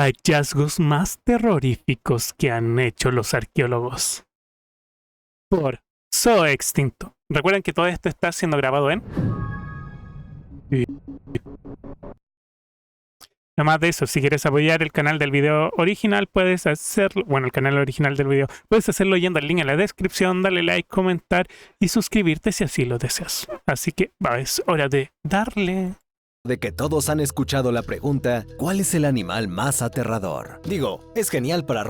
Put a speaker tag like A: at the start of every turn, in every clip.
A: hallazgos más terroríficos que han hecho los arqueólogos. Por Zoo Extinto. Recuerden que todo esto está siendo grabado en... Además de eso, si quieres apoyar el canal del video original, puedes hacerlo, bueno, el canal original del video, puedes hacerlo yendo al link en la descripción, darle like, comentar y suscribirte si así lo deseas. Así que es hora de darle.
B: De que todos han escuchado la pregunta, ¿cuál es el animal más aterrador? Digo, es genial para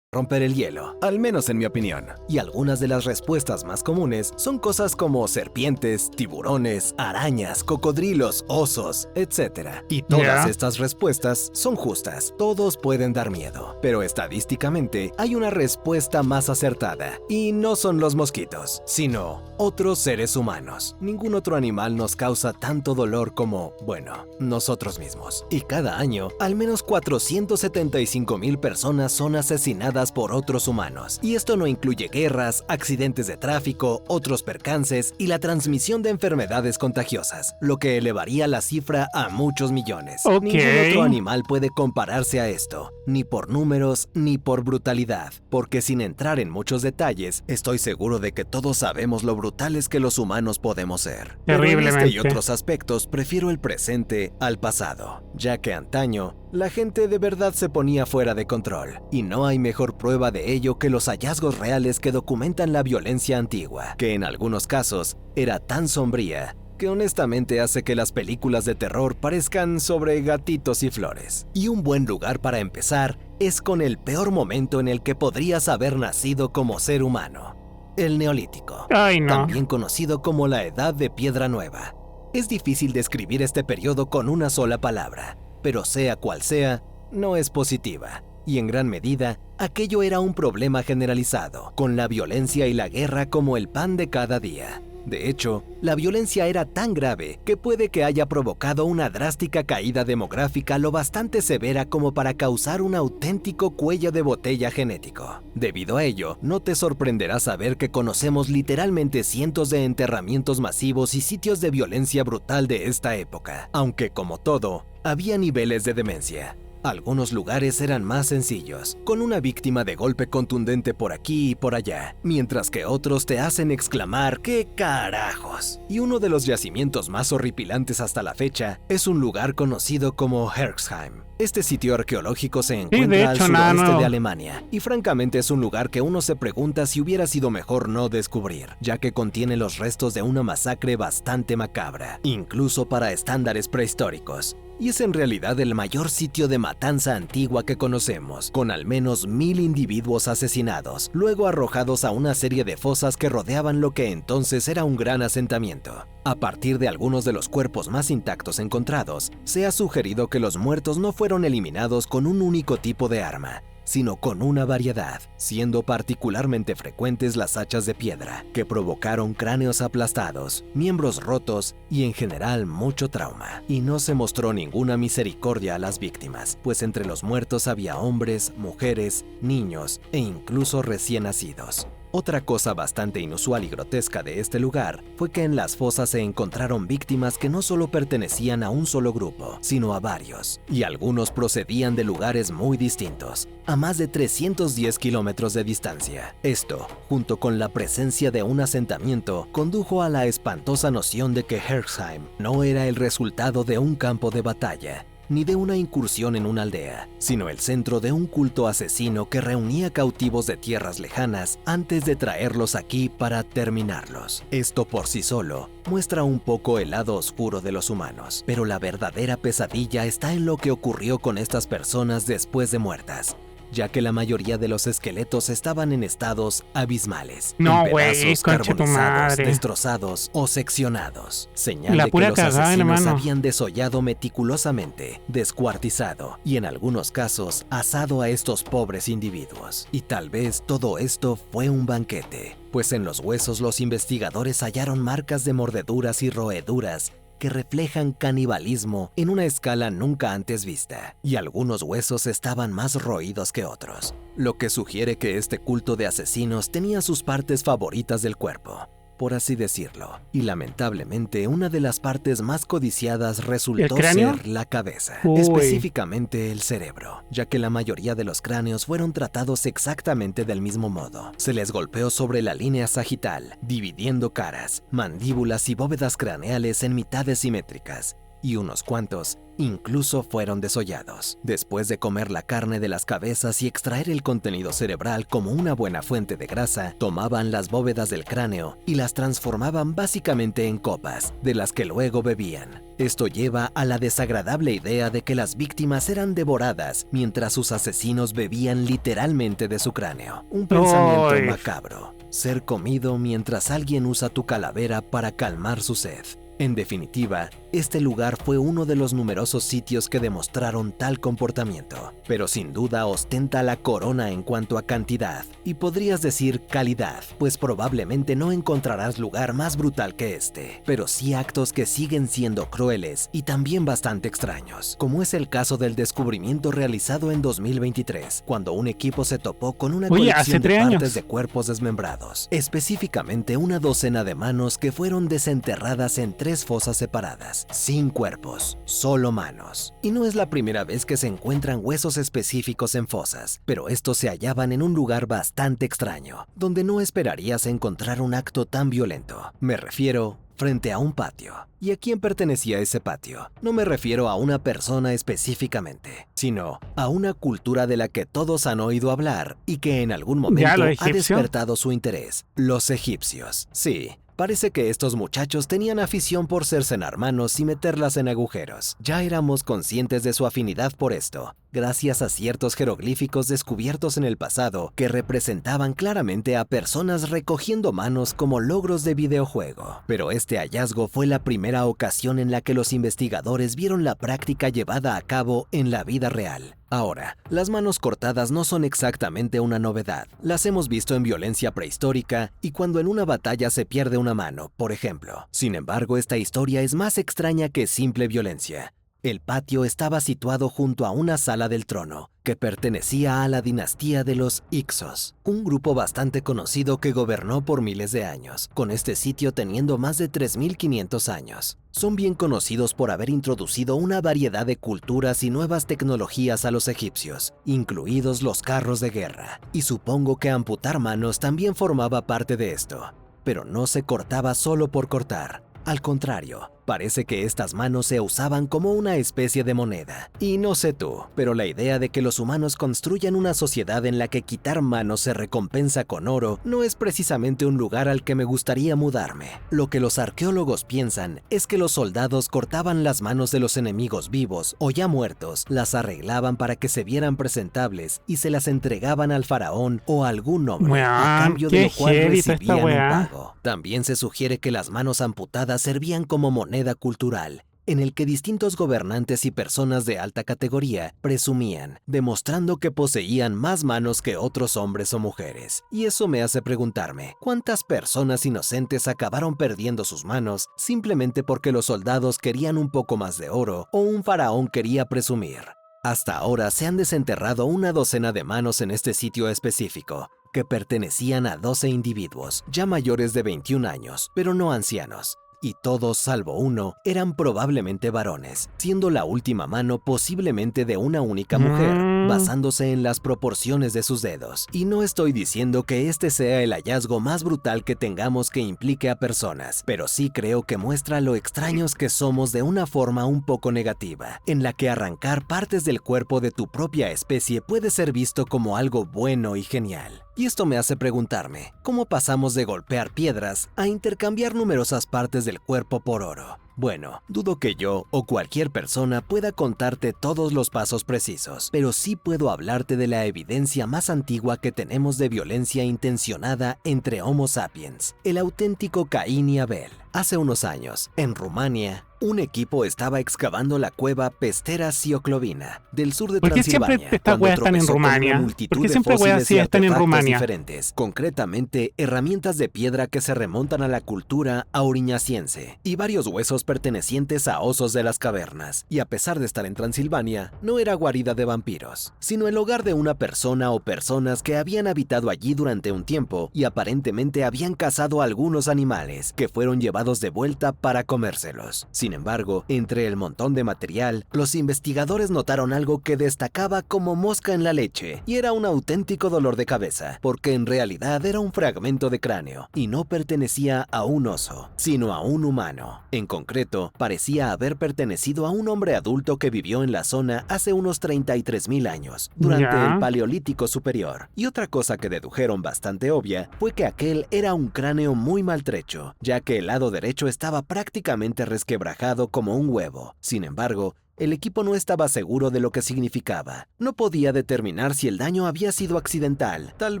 B: romper el hielo, al menos en mi opinión. Y algunas de las respuestas más comunes son cosas como serpientes, tiburones, arañas, cocodrilos, osos, etc. Y todas estas respuestas son justas. Todos pueden dar miedo. Pero estadísticamente hay una respuesta más acertada. Y no son los mosquitos, sino otros seres humanos. Ningún otro animal nos causa tanto dolor como, bueno, nosotros mismos. Y cada año, al menos 475,000 personas son asesinadas por otros humanos. Y esto no incluye guerras, accidentes de tráfico, otros percances y la transmisión de enfermedades contagiosas, lo que elevaría la cifra a muchos millones. Ningún otro animal puede compararse a esto, ni por números ni por brutalidad, porque sin entrar en muchos detalles, estoy seguro de que todos sabemos lo brutales que los humanos podemos ser. Pero en este y otros aspectos prefiero el presente al pasado, ya que antaño la gente de verdad se ponía fuera de control, y no hay mejor prueba de ello que los hallazgos reales que documentan la violencia antigua, que en algunos casos era tan sombría que honestamente hace que las películas de terror parezcan sobre gatitos y flores. Y un buen lugar para empezar es con el peor momento en el que podrías haber nacido como ser humano: el Neolítico, también conocido como la Edad de Piedra Nueva. Es difícil describir este periodo con una sola palabra, pero sea cual sea, no es positiva. Y en gran medida, aquello era un problema generalizado, con la violencia y la guerra como el pan de cada día. De hecho, la violencia era tan grave que puede que haya provocado una drástica caída demográfica lo bastante severa como para causar un auténtico cuello de botella genético. Debido a ello, no te sorprenderá saber que conocemos literalmente cientos de enterramientos masivos y sitios de violencia brutal de esta época, aunque como todo, había niveles de demencia. Algunos lugares eran más sencillos, con una víctima de golpe contundente por aquí y por allá, mientras que otros te hacen exclamar ¡qué carajos! Y uno de los yacimientos más horripilantes hasta la fecha es un lugar conocido como Herxheim. Este sitio arqueológico se encuentra al suroeste de Alemania, y francamente es un lugar que uno se pregunta si hubiera sido mejor no descubrir, ya que contiene los restos de una masacre bastante macabra, incluso para estándares prehistóricos. Y es en realidad el mayor sitio de matanza antigua que conocemos, con al menos 1000 individuos asesinados, luego arrojados a una serie de fosas que rodeaban lo que entonces era un gran asentamiento. A partir de algunos de los cuerpos más intactos encontrados, se ha sugerido que los muertos no fueron eliminados con un único tipo de arma, sino con una variedad, siendo particularmente frecuentes las hachas de piedra, que provocaron cráneos aplastados, miembros rotos y en general mucho trauma. Y no se mostró ninguna misericordia a las víctimas, pues entre los muertos había hombres, mujeres, niños e incluso recién nacidos. Otra cosa bastante inusual y grotesca de este lugar fue que en las fosas se encontraron víctimas que no solo pertenecían a un solo grupo, sino a varios, y algunos procedían de lugares muy distintos, a más de 310 kilómetros de distancia. Esto, junto con la presencia de un asentamiento, condujo a la espantosa noción de que Herxheim no era el resultado de un campo de batalla, ni de una incursión en una aldea, sino el centro de un culto asesino que reunía cautivos de tierras lejanas antes de traerlos aquí para terminarlos. Esto por sí solo muestra un poco el lado oscuro de los humanos, pero la verdadera pesadilla está en lo que ocurrió con estas personas después de muertas, ya que la mayoría de los esqueletos estaban en estados abismales, en pedazos carbonizados, destrozados o seccionados, señal de que los asesinos habían desollado meticulosamente, descuartizado y en algunos casos asado a estos pobres individuos. Y tal vez todo esto fue un banquete, pues en los huesos los investigadores hallaron marcas de mordeduras y roeduras que reflejan canibalismo en una escala nunca antes vista, y algunos huesos estaban más roídos que otros, lo que sugiere que este culto de asesinos tenía sus partes favoritas del cuerpo. por así decirlo. Y lamentablemente, una de las partes más codiciadas resultó
A: ¿El cráneo?
B: ser la cabeza,
A: Uy.
B: específicamente el cerebro, ya que la mayoría de los cráneos fueron tratados exactamente del mismo modo. Se les golpeó sobre la línea sagital, dividiendo caras, mandíbulas y bóvedas craneales en mitades simétricas, y unos cuantos incluso fueron desollados. Después de comer la carne de las cabezas y extraer el contenido cerebral como una buena fuente de grasa, tomaban las bóvedas del cráneo y las transformaban básicamente en copas, de las que luego bebían. Esto lleva a la desagradable idea de que las víctimas eran devoradas mientras sus asesinos bebían literalmente de su cráneo. Un pensamiento
A: Uy.
B: macabro. Ser comido mientras alguien usa tu calavera para calmar su sed. En definitiva, este lugar fue uno de los numerosos sitios que demostraron tal comportamiento, pero sin duda ostenta la corona en cuanto a cantidad, y podrías decir calidad, pues probablemente no encontrarás lugar más brutal que este, pero sí actos que siguen siendo crueles y también bastante extraños, como es el caso del descubrimiento realizado en 2023, cuando un equipo se topó con una
A: Oye, hace
B: colección de
A: 3
B: partes
A: años.
B: de cuerpos desmembrados, específicamente una docena de manos que fueron desenterradas en 3 fosas separadas, sin cuerpos, solo manos. Y no es la primera vez que se encuentran huesos específicos en fosas, pero estos se hallaban en un lugar bastante extraño, donde no esperarías encontrar un acto tan violento. Me refiero frente a un patio. ¿Y a quién pertenecía ese patio? No me refiero a una persona específicamente, sino a una cultura de la que todos han oído hablar y que en algún momento
A: lo
B: ha
A: egipcio.
B: despertado su interés. Los egipcios. Sí. Parece que estos muchachos tenían afición por cercenar manos y meterlas en agujeros. Ya éramos conscientes de su afinidad por esto, gracias a ciertos jeroglíficos descubiertos en el pasado que representaban claramente a personas recogiendo manos como logros de videojuego. Pero este hallazgo fue la primera ocasión en la que los investigadores vieron la práctica llevada a cabo en la vida real. Ahora, las manos cortadas no son exactamente una novedad. Las hemos visto en violencia prehistórica y cuando en una batalla se pierde una mano, por ejemplo. Sin embargo, esta historia es más extraña que simple violencia. El patio estaba situado junto a una sala del trono, que pertenecía a la dinastía de los Hyksos, un grupo bastante conocido que gobernó por miles de años, con este sitio teniendo más de 3.500 años. Son bien conocidos por haber introducido una variedad de culturas y nuevas tecnologías a los egipcios, incluidos los carros de guerra, y supongo que amputar manos también formaba parte de esto. Pero no se cortaba solo por cortar. Al contrario, parece que estas manos se usaban como una especie de moneda. Y no sé tú, pero la idea de que los humanos construyan una sociedad en la que quitar manos se recompensa con oro no es precisamente un lugar al que me gustaría mudarme. Lo que los arqueólogos piensan es que los soldados cortaban las manos de los enemigos vivos o ya muertos, las arreglaban para que se vieran presentables y se las entregaban al faraón o a algún noble, a
A: Weón,
B: cambio de
A: qué
B: lo cual
A: heavy está esta
B: recibían un
A: weá.
B: pago. También se sugiere que las manos amputadas servían como moneda cultural, en el que distintos gobernantes y personas de alta categoría presumían, demostrando que poseían más manos que otros hombres o mujeres. Y eso me hace preguntarme, ¿cuántas personas inocentes acabaron perdiendo sus manos simplemente porque los soldados querían un poco más de oro o un faraón quería presumir? Hasta ahora se han desenterrado una docena de manos en este sitio específico, que pertenecían a 12 individuos, ya mayores de 21 años, pero no ancianos. Y todos, salvo uno, eran probablemente varones, siendo la última mano posiblemente de una única mujer, basándose en las proporciones de sus dedos. Y no estoy diciendo que este sea el hallazgo más brutal que tengamos que implique a personas, pero sí creo que muestra lo extraños que somos de una forma un poco negativa, en la que arrancar partes del cuerpo de tu propia especie puede ser visto como algo bueno y genial. Y esto me hace preguntarme, ¿cómo pasamos de golpear piedras a intercambiar numerosas partes del cuerpo por oro? Bueno, dudo que yo o cualquier persona pueda contarte todos los pasos precisos, pero sí puedo hablarte de la evidencia más antigua que tenemos de violencia intencionada entre Homo sapiens, el auténtico Caín y Abel. Hace unos años, en Rumania, Un equipo estaba excavando la cueva Pestera Sioclovina del sur de
A: ¿Por qué siempre
B: Transilvania.
A: estas
B: cuando
A: weas están en
B: tropezó con una
A: Rumania?
B: multitud
A: ¿Por qué
B: de
A: siempre weas
B: fósiles y
A: así están en
B: artefactos
A: Rumania?
B: diferentes, concretamente herramientas de piedra que se remontan a la cultura auriñaciense y varios huesos pertenecientes a osos de las cavernas. Y a pesar de estar en Transilvania, no era guarida de vampiros, sino el hogar de una persona o personas que habían habitado allí durante un tiempo y aparentemente habían cazado algunos animales que fueron llevados de vuelta para comérselos. Sin embargo, entre el montón de material, los investigadores notaron algo que destacaba como mosca en la leche, y era un auténtico dolor de cabeza, porque en realidad era un fragmento de cráneo, y no pertenecía a un oso, sino a un humano. En concreto, parecía haber pertenecido a un hombre adulto que vivió en la zona hace unos 33.000 años, durante el
A: Ya.
B: Paleolítico Superior. Y otra cosa que dedujeron bastante obvia fue que aquel era un cráneo muy maltrecho, ya que el lado derecho estaba prácticamente resquebrajado como un huevo. Sin embargo, el equipo no estaba seguro de lo que significaba. No podía determinar si el daño había sido accidental, tal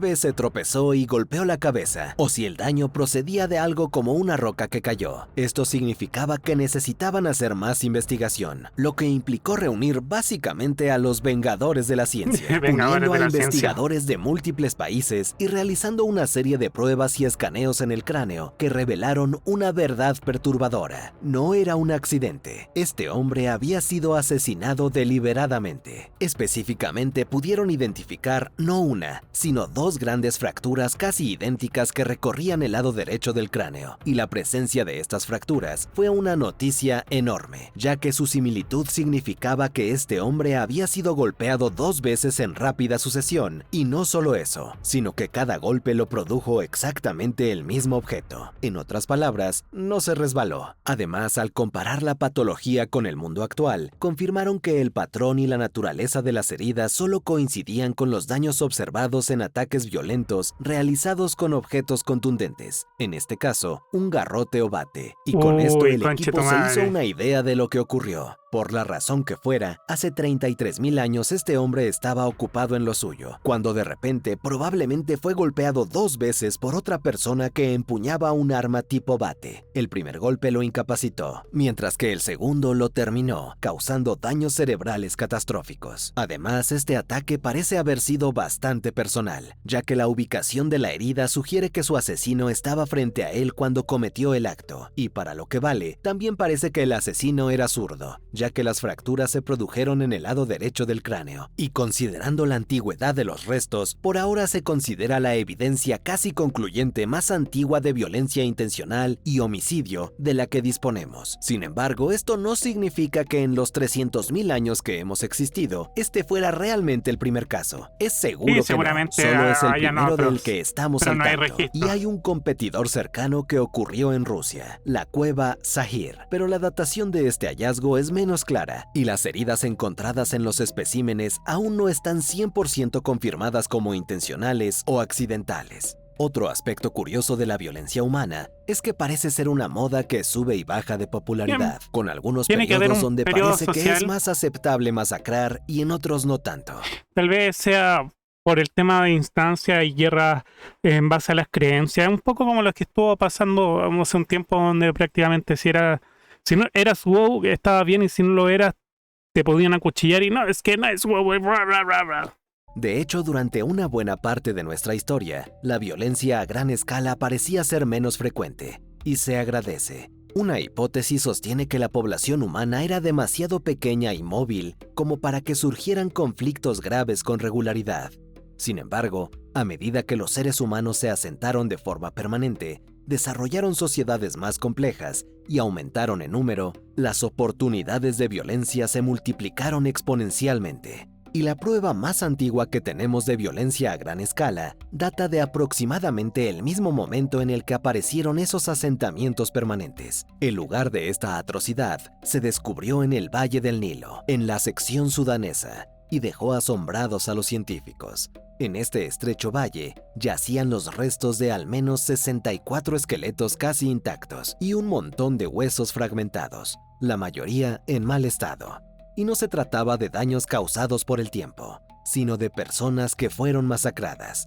B: vez se tropezó y golpeó la cabeza, o si el daño procedía de algo como una roca que cayó. Esto significaba que necesitaban hacer más investigación, lo que implicó reunir básicamente a los Vengadores de la Ciencia,
A: Vengadores
B: uniendo
A: de
B: a
A: la ciencia.
B: investigadores de múltiples países y realizando una serie de pruebas y escaneos en el cráneo que revelaron una verdad perturbadora. No era un accidente. Este hombre había sido asesinado deliberadamente. Específicamente pudieron identificar no una, sino dos grandes fracturas casi idénticas que recorrían el lado derecho del cráneo, y la presencia de estas fracturas fue una noticia enorme, ya que su similitud significaba que este hombre había sido golpeado 2 veces en rápida sucesión, y no solo eso, sino que cada golpe lo produjo exactamente el mismo objeto. En otras palabras, no se resbaló. Además, al comparar la patología con el mundo actual, confirmaron que el patrón y la naturaleza de las heridas solo coincidían con los daños observados en ataques violentos realizados con objetos contundentes, en este caso, un garrote o bate. Y con esto
A: Uy,
B: el
A: conche
B: equipo
A: tu
B: se hizo
A: madre.
B: una idea de lo que ocurrió. Por la razón que fuera, hace 33.000 años este hombre estaba ocupado en lo suyo, cuando de repente probablemente fue golpeado 2 veces por otra persona que empuñaba un arma tipo bate. El primer golpe lo incapacitó, mientras que el segundo lo terminó, causando daños cerebrales catastróficos. Además, este ataque parece haber sido bastante personal, ya que la ubicación de la herida sugiere que su asesino estaba frente a él cuando cometió el acto, y para lo que vale, también parece que el asesino era zurdo, ya que las fracturas se produjeron en el lado derecho del cráneo, y considerando la antigüedad de los restos, por ahora se considera la evidencia casi concluyente más antigua de violencia intencional y homicidio de la que disponemos. Sin embargo, esto no significa que en los 300.000 años que hemos existido, este fuera realmente el primer caso. Es seguro
A: Sí,
B: que
A: seguramente
B: no, solo es el
A: hayan
B: primero
A: otros,
B: del que estamos
A: pero
B: al
A: no hay
B: tanto.
A: registro.
B: Y hay un competidor cercano que ocurrió en Rusia, la cueva Sahir, pero la datación de este hallazgo es menos clara, y las heridas encontradas en los especímenes aún no están 100% confirmadas como intencionales o accidentales. Otro aspecto curioso de la violencia humana es que parece ser una moda que sube y baja de popularidad, con algunos
A: Tiene que haber
B: periodos
A: un
B: donde
A: periodo
B: parece que es
A: social.
B: más aceptable masacrar y en otros no tanto.
A: Tal vez sea por el tema de instancia y guerra en base a las creencias, un poco como lo que estuvo pasando hace un tiempo, donde prácticamente si no eras WoW estaba bien, y si no lo eras te podían acuchillar, y no, es que no es WoW, bla, bla, bla, bla.
B: De hecho, durante una buena parte de nuestra historia, la violencia a gran escala parecía ser menos frecuente, y se agradece. Una hipótesis sostiene que la población humana era demasiado pequeña y móvil como para que surgieran conflictos graves con regularidad. Sin embargo, a medida que los seres humanos se asentaron de forma permanente, desarrollaron sociedades más complejas y aumentaron en número, las oportunidades de violencia se multiplicaron exponencialmente. Y la prueba más antigua que tenemos de violencia a gran escala data de aproximadamente el mismo momento en el que aparecieron esos asentamientos permanentes. El lugar de esta atrocidad se descubrió en el Valle del Nilo, en la sección sudanesa, y dejó asombrados a los científicos. En este estrecho valle yacían los restos de al menos 64 esqueletos casi intactos y un montón de huesos fragmentados, la mayoría en mal estado. Y no se trataba de daños causados por el tiempo, sino de personas que fueron masacradas.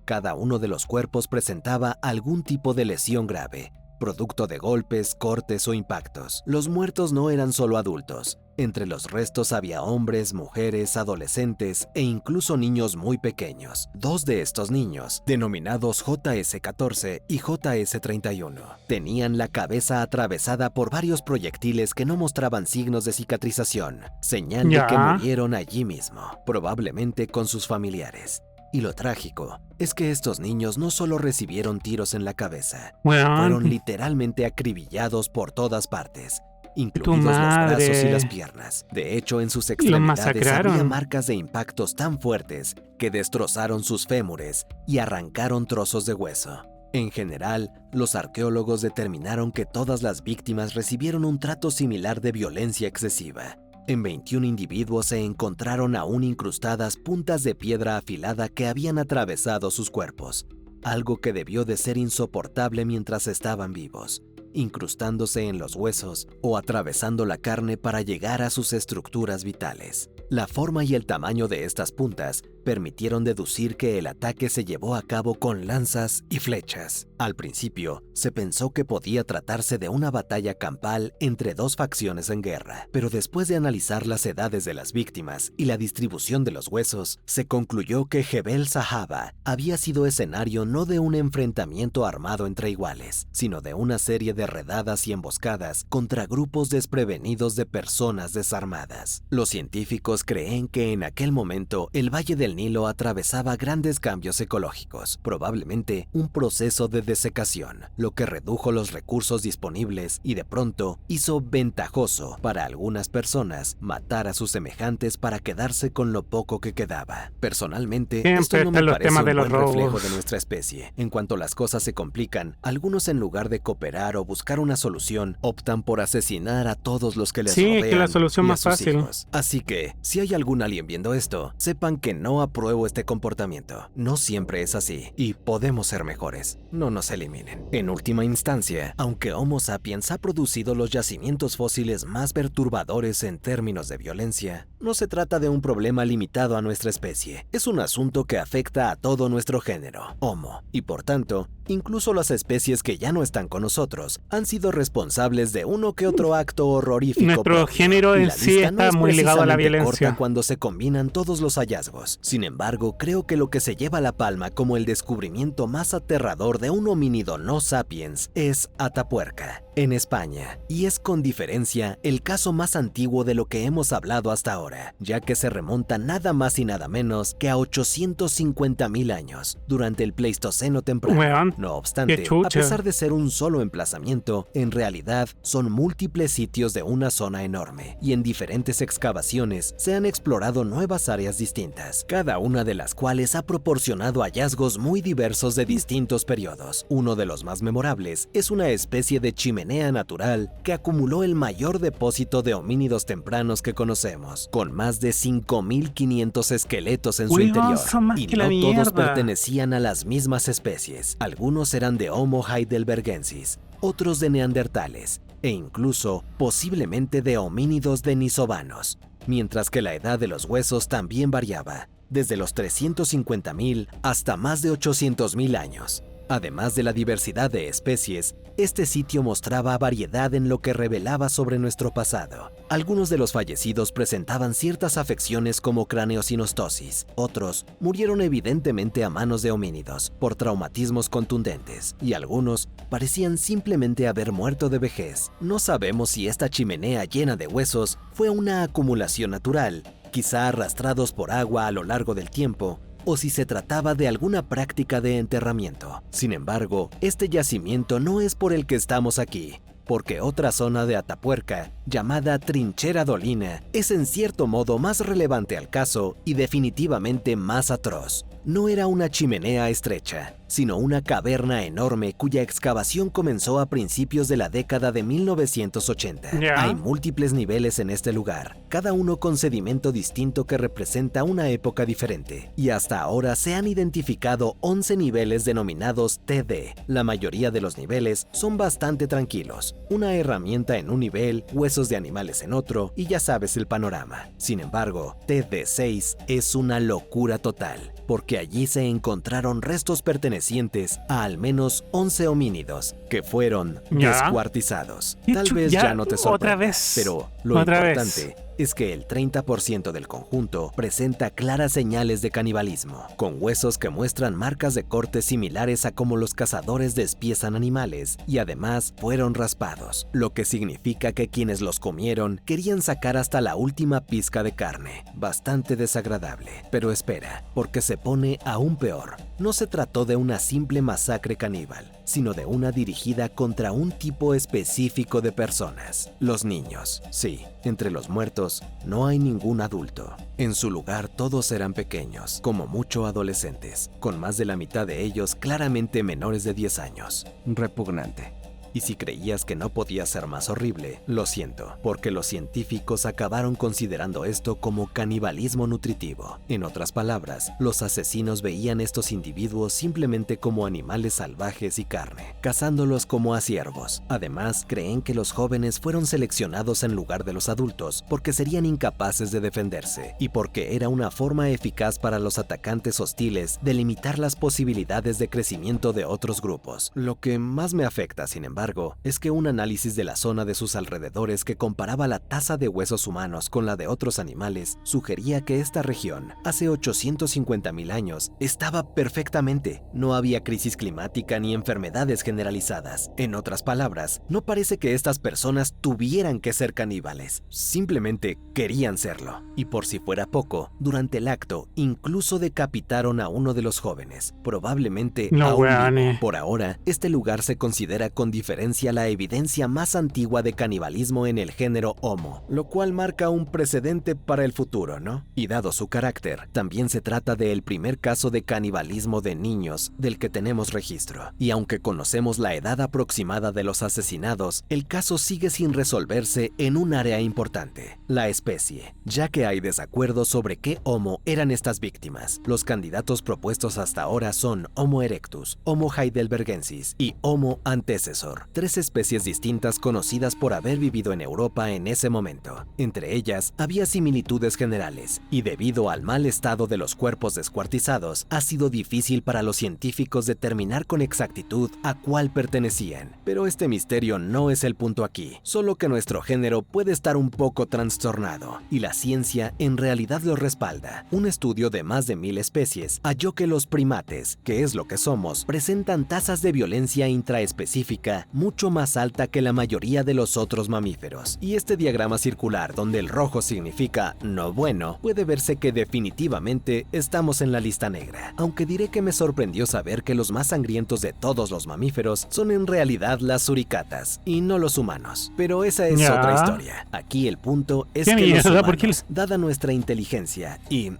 B: Cada uno de los cuerpos presentaba algún tipo de lesión grave, producto de golpes, cortes o impactos. Los muertos no eran solo adultos. Entre los restos había hombres, mujeres, adolescentes e incluso niños muy pequeños. Dos de estos niños, denominados JS-14 y JS-31, tenían la cabeza atravesada por varios proyectiles que no mostraban signos de cicatrización, señal de que murieron allí mismo, probablemente con sus familiares. Y lo trágico es que estos niños no solo recibieron tiros en la cabeza, fueron literalmente acribillados por todas partes, incluidos los brazos y las piernas. De hecho, en sus extremidades había marcas de impactos tan fuertes que destrozaron sus fémures y arrancaron trozos de hueso. En general, los arqueólogos determinaron que todas las víctimas recibieron un trato similar de violencia excesiva. En 21 individuos se encontraron aún incrustadas puntas de piedra afilada que habían atravesado sus cuerpos, algo que debió de ser insoportable mientras estaban vivos, incrustándose en los huesos o atravesando la carne para llegar a sus estructuras vitales. La forma y el tamaño de estas puntas permitieron deducir que el ataque se llevó a cabo con lanzas y flechas. Al principio, se pensó que podía tratarse de una batalla campal entre dos facciones en guerra, pero después de analizar las edades de las víctimas y la distribución de los huesos, se concluyó que Jebel Sahaba había sido escenario no de un enfrentamiento armado entre iguales, sino de una serie de redadas y emboscadas contra grupos desprevenidos de personas desarmadas. Los científicos creen que en aquel momento el Valle del Nilo atravesaba grandes cambios ecológicos, probablemente un proceso de desecación, lo que redujo los recursos disponibles y de pronto hizo ventajoso para algunas personas matar a sus semejantes para quedarse con lo poco que quedaba. Personalmente, esto no me parece un buen reflejo de nuestra especie. En cuanto las cosas se complican, algunos en lugar de cooperar o buscar una solución, optan por asesinar a todos los que les rodean
A: que la solución
B: y
A: más
B: a sus
A: fácil.
B: hijos. Así que, si hay algún alien viendo esto, sepan que no apruebo este comportamiento. No siempre es así, y podemos ser mejores. No nos eliminen. En última instancia, aunque Homo sapiens ha producido los yacimientos fósiles más perturbadores en términos de violencia, no se trata de un problema limitado a nuestra especie. Es un asunto que afecta a todo nuestro género, Homo, y por tanto, incluso las especies que ya no están con nosotros han sido responsables de uno que otro acto horrorífico.
A: Nuestro género en sí está muy ligado a la violencia.
B: Cuando se combinan todos los hallazgos. Sin embargo, creo que lo que se lleva la palma como el descubrimiento más aterrador de un homínido no sapiens es Atapuerca, en España, y es con diferencia el caso más antiguo de lo que hemos hablado hasta ahora, ya que se remonta nada más y nada menos que a 850.000 años, durante el Pleistoceno temprano. No obstante, a pesar de ser un solo emplazamiento, en realidad son múltiples sitios de una zona enorme, y en diferentes excavaciones se han explorado nuevas áreas distintas, cada una de las cuales ha proporcionado hallazgos muy diversos de distintos periodos. Uno de los más memorables es una especie de chimenea natural que acumuló el mayor depósito de homínidos tempranos que conocemos, con más de 5.500 esqueletos en su interior, y no todos pertenecían a las mismas especies. Algunos eran de Homo heidelbergensis, otros de neandertales, e incluso posiblemente de homínidos denisovanos, mientras que la edad de los huesos también variaba, desde los 350.000 hasta más de 800.000 años. Además de la diversidad de especies, este sitio mostraba variedad en lo que revelaba sobre nuestro pasado. Algunos de los fallecidos presentaban ciertas afecciones como craneosinostosis, otros murieron evidentemente a manos de homínidos por traumatismos contundentes, y algunos parecían simplemente haber muerto de vejez. No sabemos si esta chimenea llena de huesos fue una acumulación natural, quizá arrastrados por agua a lo largo del tiempo, o si se trataba de alguna práctica de enterramiento. Sin embargo, este yacimiento no es por el que estamos aquí, porque otra zona de Atapuerca, llamada Trinchera Dolina, es en cierto modo más relevante al caso y definitivamente más atroz. No era una chimenea estrecha, sino una caverna enorme cuya excavación comenzó a principios de la década de 1980. Hay múltiples niveles en este lugar, cada uno con sedimento distinto que representa una época diferente, y hasta ahora se han identificado 11 niveles denominados TD. La mayoría de los niveles son bastante tranquilos, una herramienta en un nivel, huesos de animales en otro, y ya sabes el panorama. Sin embargo, TD6 es una locura total. porque allí se encontraron restos pertenecientes a al menos 11 homínidos que fueron descuartizados. Tal vez ya no te sorprenda,
A: otra vez,
B: pero lo importante es que el 30% del conjunto presenta claras señales de canibalismo, con huesos que muestran marcas de cortes similares a como los cazadores despiezan animales, y además fueron raspados, lo que significa que quienes los comieron querían sacar hasta la última pizca de carne. Bastante desagradable. Pero espera, porque se pone aún peor. No se trató de una simple masacre caníbal, sino de una dirigida contra un tipo específico de personas, los niños. Sí, entre los muertos no hay ningún adulto. En su lugar todos eran pequeños, como mucho adolescentes, con más de la mitad de ellos claramente menores de 10 años. Repugnante. Y si creías que no podía ser más horrible, lo siento, porque los científicos acabaron considerando esto como canibalismo nutritivo. En otras palabras, los asesinos veían estos individuos simplemente como animales salvajes y carne, cazándolos como a ciervos. Además, creen que los jóvenes fueron seleccionados en lugar de los adultos porque serían incapaces de defenderse y porque era una forma eficaz para los atacantes hostiles de limitar las posibilidades de crecimiento de otros grupos. Lo que más me afecta, sin embargo, es que un análisis de la zona de sus alrededores que comparaba la tasa de huesos humanos con la de otros animales sugería que esta región, hace 850.000 años, estaba perfectamente. No había crisis climática ni enfermedades generalizadas. En otras palabras, no parece que estas personas tuvieran que ser caníbales. Simplemente querían serlo. Y por si fuera poco, durante el acto incluso decapitaron a uno de los jóvenes, probablemente a un niño. Por ahora, este lugar se considera con diferencia la evidencia más antigua de canibalismo en el género Homo, lo cual marca un precedente para el futuro, ¿no? Y dado su carácter, también se trata del primer caso de canibalismo de niños del que tenemos registro. Y aunque conocemos la edad aproximada de los asesinados, el caso sigue sin resolverse en un área importante, la especie, ya que hay desacuerdos sobre qué Homo eran estas víctimas. Los candidatos propuestos hasta ahora son Homo erectus, Homo heidelbergensis y Homo antecessor, 3 especies distintas conocidas por haber vivido en Europa en ese momento. Entre ellas había similitudes generales, y debido al mal estado de los cuerpos descuartizados, ha sido difícil para los científicos determinar con exactitud a cuál pertenecían. Pero este misterio no es el punto aquí, solo que nuestro género puede estar un poco trastornado, y la ciencia en realidad lo respalda. Un estudio de más de 1000 especies halló que los primates, que es lo que somos, presentan tasas de violencia intraespecífica mucho más alta que la mayoría de los otros mamíferos. Y este diagrama circular, donde el rojo significa no bueno, puede verse que definitivamente estamos en la lista negra. Aunque diré que me sorprendió saber que los más sangrientos de todos los mamíferos son en realidad las suricatas, y no los humanos. Pero esa es otra historia. Aquí el punto es que los humanos, dada nuestra inteligencia y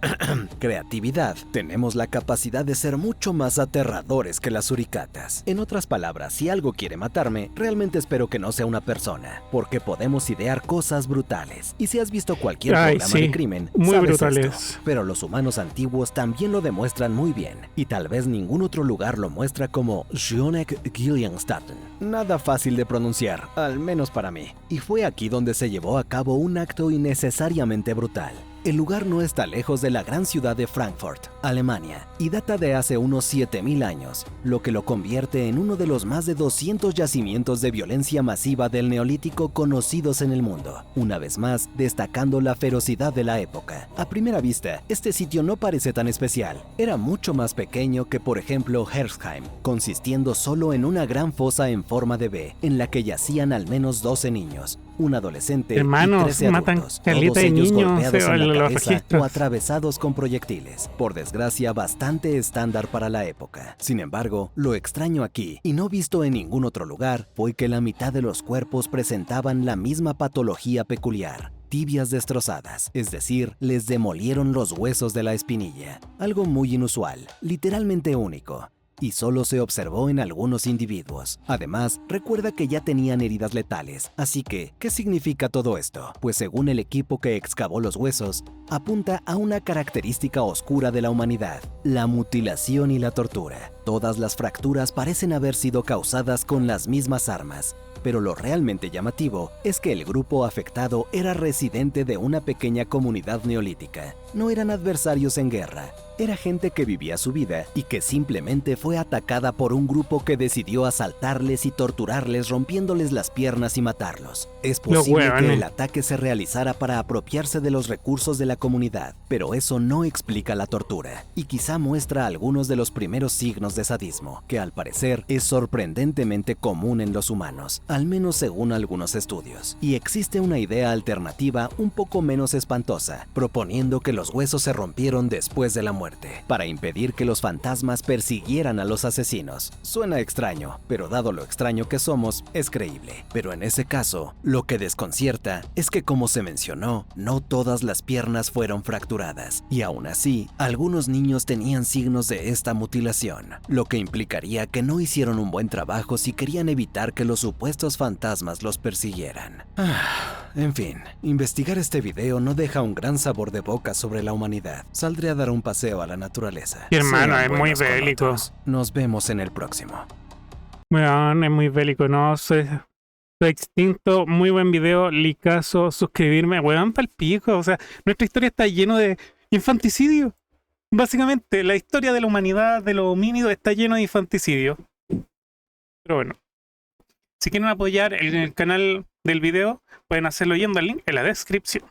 B: creatividad, tenemos la capacidad de ser mucho más aterradores que las suricatas. En otras palabras, si algo quiere matarme, realmente espero que no sea una persona, porque podemos idear cosas brutales. Y si has visto cualquier programa de crimen, sabes brutales esto. Pero los humanos antiguos también lo demuestran muy bien, y tal vez ningún otro lugar lo muestra como Sjonek-Gilliangstatten. Nada fácil de pronunciar, al menos para mí. Y fue aquí donde se llevó a cabo un acto innecesariamente brutal. El lugar no está lejos de la gran ciudad de Frankfurt, Alemania, y data de hace unos 7000 años, lo que lo convierte en uno de los más de 200 yacimientos de violencia masiva del Neolítico conocidos en el mundo, una vez más destacando la ferocidad de la época. A primera vista, este sitio no parece tan especial. Era mucho más pequeño que, por ejemplo, Hersheim, consistiendo solo en una gran fosa en forma de V, en la que yacían al menos 12 niños, un adolescente y 13 adultos, todos ellos golpeados en la cabeza o atravesados con proyectiles, por desgracia bastante estándar para la época. Sin embargo, lo extraño aquí, y no visto en ningún otro lugar, fue que la mitad de los cuerpos presentaban la misma patología peculiar: tibias destrozadas, es decir, les demolieron los huesos de la espinilla, algo muy inusual, literalmente único, y solo se observó en algunos individuos. Además, recuerda que ya tenían heridas letales, así que, ¿qué significa todo esto? Pues según el equipo que excavó los huesos, apunta a una característica oscura de la humanidad: la mutilación y la tortura. Todas las fracturas parecen haber sido causadas con las mismas armas, Pero lo realmente llamativo es que el grupo afectado era residente de una pequeña comunidad neolítica. No eran adversarios en guerra. Era gente que vivía su vida y que simplemente fue atacada por un grupo que decidió asaltarles y torturarles, rompiéndoles las piernas y matarlos. Es posible que el ataque se realizara para apropiarse de los recursos de la comunidad, pero eso no explica la tortura, y quizá muestra algunos de los primeros signos de sadismo, que al parecer es sorprendentemente común en los humanos, al menos según algunos estudios. Y existe una idea alternativa un poco menos espantosa, proponiendo que los huesos se rompieron después de la muerte, para impedir que los fantasmas persiguieran a los asesinos. Suena extraño, pero dado lo extraño que somos, es creíble. Pero en ese caso, lo que desconcierta es que, como se mencionó, no todas las piernas fueron fracturadas, y aún así, algunos niños tenían signos de esta mutilación, lo que implicaría que no hicieron un buen trabajo si querían evitar que los supuestos fantasmas los persiguieran. En fin, investigar este video no deja un gran sabor de boca sobre la humanidad. Saldré a dar un paseo a la naturaleza.
A: Y hermano, es muy bélico.
B: Nos vemos en el próximo.
A: Bueno, es muy bélico, no sé. Soy extinto, muy buen video, likazo, suscribirme, weón, pa'l pico. O sea, nuestra historia está lleno de infanticidio. Básicamente, la historia de la humanidad, de los homínidos, está lleno de infanticidio. Pero bueno, si quieren apoyar el canal del video, pueden hacerlo yendo al link en la descripción.